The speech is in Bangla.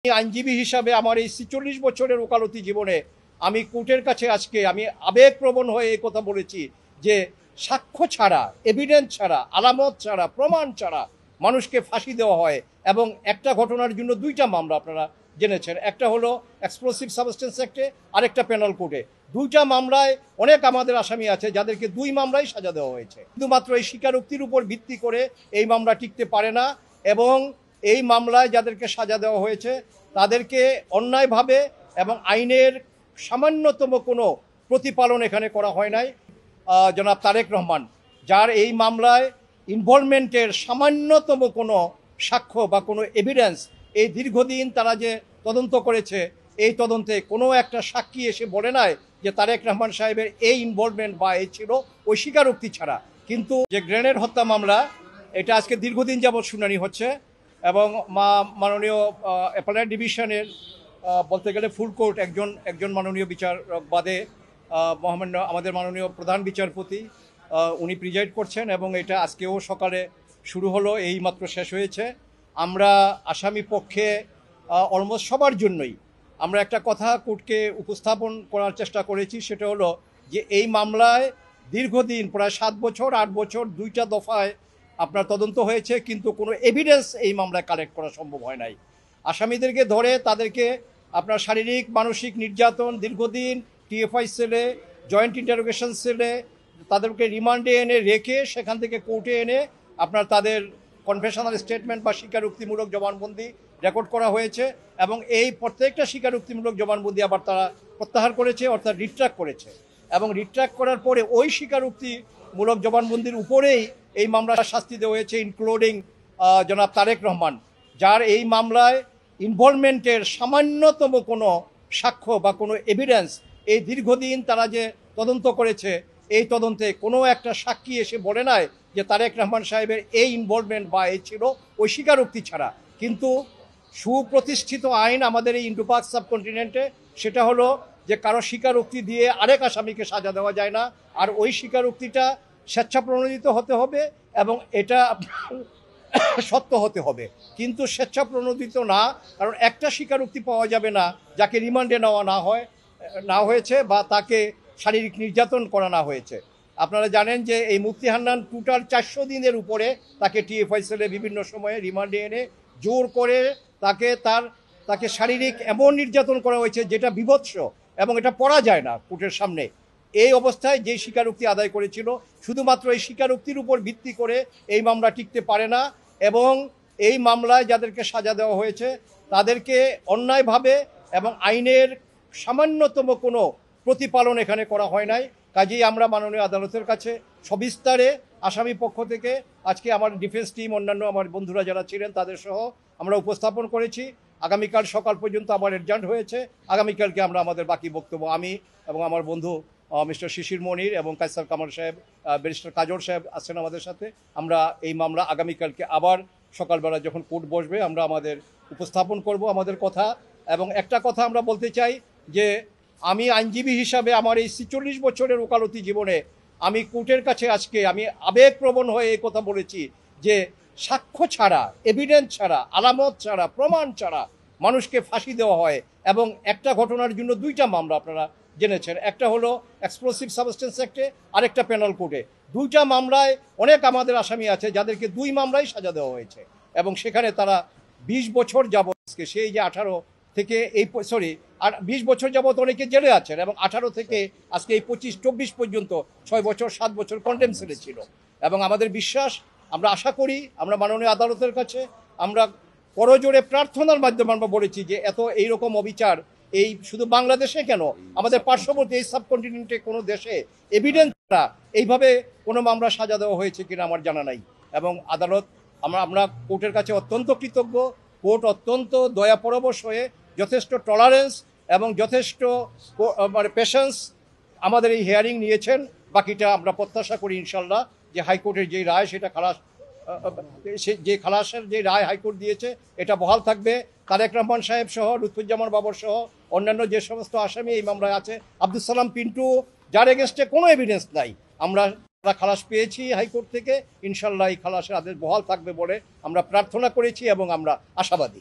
আইনজীবী হিসাবে আমার এই ৪৬ বছরের ওকালতি জীবনে আমি কোর্টের কাছে আজকে আমি আবেগপ্রবণ হয়ে এই কথা বলেছি যে সাক্ষ্য ছাড়া, এভিডেন্স ছাড়া, আলামত ছাড়া, প্রমাণ ছাড়া মানুষকে ফাঁসি দেওয়া হয়। এবং একটা ঘটনার জন্য দুইটা মামলা আপনারা জেনেছেন, একটা হলো এক্সপ্লোসিভ সাবস্টেন্স অ্যাক্টে, আরেকটা পেনাল কোর্টে। দুইটা মামলায় অনেক আমাদের আসামি আছে যাদেরকে দুই মামলায় সাজা দেওয়া হয়েছে। শুধুমাত্র এই স্বীকারোক্তির উপর ভিত্তি করে এই মামলা টিকতে পারে না, এবং এই মামলায় যাদেরকে সাজা দেওয়া হয়েছে তাদেরকে অন্যায়ভাবে এবং আইনের সামান্যতম কোনো প্রতিপালন এখানে করা হয় নাই। জনাব তারেক রহমান, যার এই মামলায় ইনভলভমেন্টের সামান্যতম কোনো সাক্ষ্য বা কোনো এভিডেন্স, এই দীর্ঘদিন তারা যে তদন্ত করেছে, এই তদন্তে কোনো একটা সাক্ষী এসে বলে নাই যে তারেক রহমান সাহেবের এই ইনভলভমেন্ট বা এই ছিল ওই স্বীকারোক্তি ছাড়া। কিন্তু যে গ্রেনেড হত্যা মামলা, এটা আজকে দীর্ঘদিন যাবৎ শুনানি হচ্ছে, এবং মাননীয় অ্যাপেলেট ডিভিশনের বলতে গেলে ফুল কোর্ট একজন মাননীয় বিচারক বাদে মহামান্য আমাদের মাননীয় প্রধান বিচারপতি উনি প্রিজাইড করছেন, এবং এটা আজকেও সকালে শুরু হলো, এই মাত্র শেষ হয়েছে। আমরা আসামি পক্ষে অলমোস্ট সবার জন্যই আমরা একটা কথা কোর্টকে উপস্থাপন করার চেষ্টা করেছি, সেটা হলো যে এই মামলায় দীর্ঘদিন প্রায় 7 বছর 8 বছর দুইটা দফায় আপনার তদন্ত হয়েছে, কিন্তু কোনো এভিডেন্স এই মামলায় কালেক্ট করা সম্ভব হয় নাই। আসামিদেরকে ধরে তাদেরকে আপনার শারীরিক মানসিক নির্যাতন, দীর্ঘদিন টিএফআই সেলে, জয়েন্ট ইন্টারোগেশন সেলে তাদেরকে রিমান্ডে এনে রেখে সেখান থেকে কোর্টে এনে আপনার তাদের কনফেশনাল স্টেটমেন্ট বা স্বীকারোক্তিমূলক জবানবন্দি রেকর্ড করা হয়েছে, এবং এই প্রত্যেকটা স্বীকারোক্তিমূলক জবানবন্দি আবার তারা প্রত্যাহার করেছে, অর্থাৎ রিট্রাক্ট করেছে, এবং রিট্রাক্ট করার পরে ওই স্বীকারোক্তিমূলক জবানবন্দির উপরেই এই মামলার শাস্তি দেওয়া হয়েছে, ইনক্লুডিং জনাব তারেক রহমান, যার এই মামলায় ইনভলভমেন্টের সামান্যতম কোনো সাক্ষ্য বা কোনো এভিডেন্স, এই দীর্ঘদিন তারা যে তদন্ত করেছে, এই তদন্তে কোনো একটা সাক্ষী এসে বলে নাই যে তারেক রহমান সাহেবের এই ইনভলভমেন্ট বা এই ছিল ওই স্বীকারোক্তি ছাড়া। কিন্তু সুপ্রতিষ্ঠিত আইন আমাদের এই ইন্ডো পাক সাবকন্টিনেন্টে, সেটা হলো যে কারো স্বীকারোক্তি দিয়ে আরেক আসামিকে সাজা দেওয়া যায় না, আর ওই স্বীকারোক্তিটা স্বেচ্ছাপ্রণোদিত হতে হবে এবং এটা সত্য হতে হবে। কিন্তু স্বেচ্ছাপ্রণোদিত না, কারণ একটা স্বীকারোক্তি পাওয়া যাবে না যাকে রিমান্ডে নেওয়া না হয়েছে বা তাকে শারীরিক নির্যাতন করা না হয়েছে। আপনারা জানেন যে এই মুফতি হান্নান টোটাল 400 দিনের উপরে তাকে টিএফআই সেলে বিভিন্ন সময়ে রিমান্ডে এনে জোর করে তাকে শারীরিক এমন নির্যাতন করা হয়েছে যেটা বিভৎস, এবং এটা পড়া যায় না কোর্টের সামনে। এই অবস্থায় যে স্বীকারোক্তি আদায় করেছিল, শুধুমাত্র এই স্বীকারোক্তির উপর ভিত্তি করে এই মামলা টিকতে পারে না, এবং এই মামলায় যাদেরকে সাজা দেওয়া হয়েছে তাদেরকে অন্যায়ভাবে এবং আইনের সামান্যতম কোনো প্রতিপালন এখানে করা হয় নাই। কাজেই আমরা মাননীয় আদালতের কাছে সবিস্তারে আসামি পক্ষ থেকে আজকে আমার ডিফেন্স টিম, অন্যান্য আমার বন্ধুরা যারা ছিলেন তাদের সহ আমরা উপস্থাপন করেছি। আগামীকাল সকাল পর্যন্ত আমার এডজান্ট হয়েছে। আগামীকালকে আমরা আমাদের বাকি বক্তব্য, আমি এবং আমার বন্ধু মিস্টার শিশির মনির এবং কায়সার কামাল সাহেব, ব্যারিস্টার কাজল সাহেব আছেন আমাদের সাথে, আমরা এই মামলা আগামীকালকে আবার সকালবেলা যখন কোর্ট বসবে আমরা আমাদের উপস্থাপন করব আমাদের কথা। এবং একটা কথা আমরা বলতে চাই যে আমি আইনজীবী হিসাবে আমার এই ৪৬ বছরের ওকালতি জীবনে আমি কোর্টের কাছে আজকে আমি আবেগপ্রবণ হয়ে এই কথা বলেছি যে সাক্ষ্য ছাড়া, এভিডেন্স ছাড়া, আলামত ছাড়া, প্রমাণ ছাড়া মানুষকে ফাঁসি দেওয়া হয়। এবং একটা ঘটনার জন্য দুইটা মামলা আপনারা জেনেছেন, একটা হলো এক্সপ্লোসিভ সাবস্টেন্স অ্যাক্টে, আরেকটা পেনাল কোর্টে। দুইটা মামলায় অনেক আমাদের আসামি আছে যাদেরকে দুই মামলায় সাজা দেওয়া হয়েছে, এবং সেখানে তারা 20 বছর যাবৎ, সেই যে 18 থেকে এই 20 বছর যাবৎ অনেকে জেলে আছেন, এবং 18 থেকে আজকে এই 25-24 পর্যন্ত 6 বছর 7 বছর কন্ডেম সেলে ছিল। এবং আমাদের বিশ্বাস, আমরা আশা করি, আমরা মাননীয় আদালতের কাছে আমরা করজোড়ে প্রার্থনার মাধ্যমে আমরা বলেছি যে এইরকম অবিচার এই শুধু বাংলাদেশে কেন, আমাদের পার্শ্ববর্তী এই সাবকন্টিনেন্টে কোনো দেশে এভিডেন্স ছাড়া এইভাবে কোনো মামলা সাজা দেওয়া হয়েছে কিনা আমার জানা নাই। এবং আদালত, আমরা কোর্টের কাছে অত্যন্ত কৃতজ্ঞ। কোর্ট অত্যন্ত দয়াপরবশ হয়ে যথেষ্ট টলারেন্স এবং যথেষ্ট পেশেন্স আমাদের এই হিয়ারিং নিয়েছেন। বাকিটা আমরা প্রত্যাশা করি ইনশাল্লাহ যে হাইকোর্টের যে রায়, সেটা খালাসের যে রায় হাইকোর্ট দিয়েছে এটা বহাল থাকবে। তারেক রহমান সাহেব সহ, লুৎফুজ্জামান বাবর সহ অন্যান্য যে সমস্ত আসামি এই মামলায় আছে, আব্দুল সালাম পিন্টু, যার এগেনস্টে কোনো এভিডেন্স নাই, আমরা খালাস পেয়েছি হাইকোর্ট থেকে। ইনশাল্লাহ এই খালাসের আদেশ বহাল থাকবে বলে আমরা প্রার্থনা করেছি এবং আমরা আশাবাদী।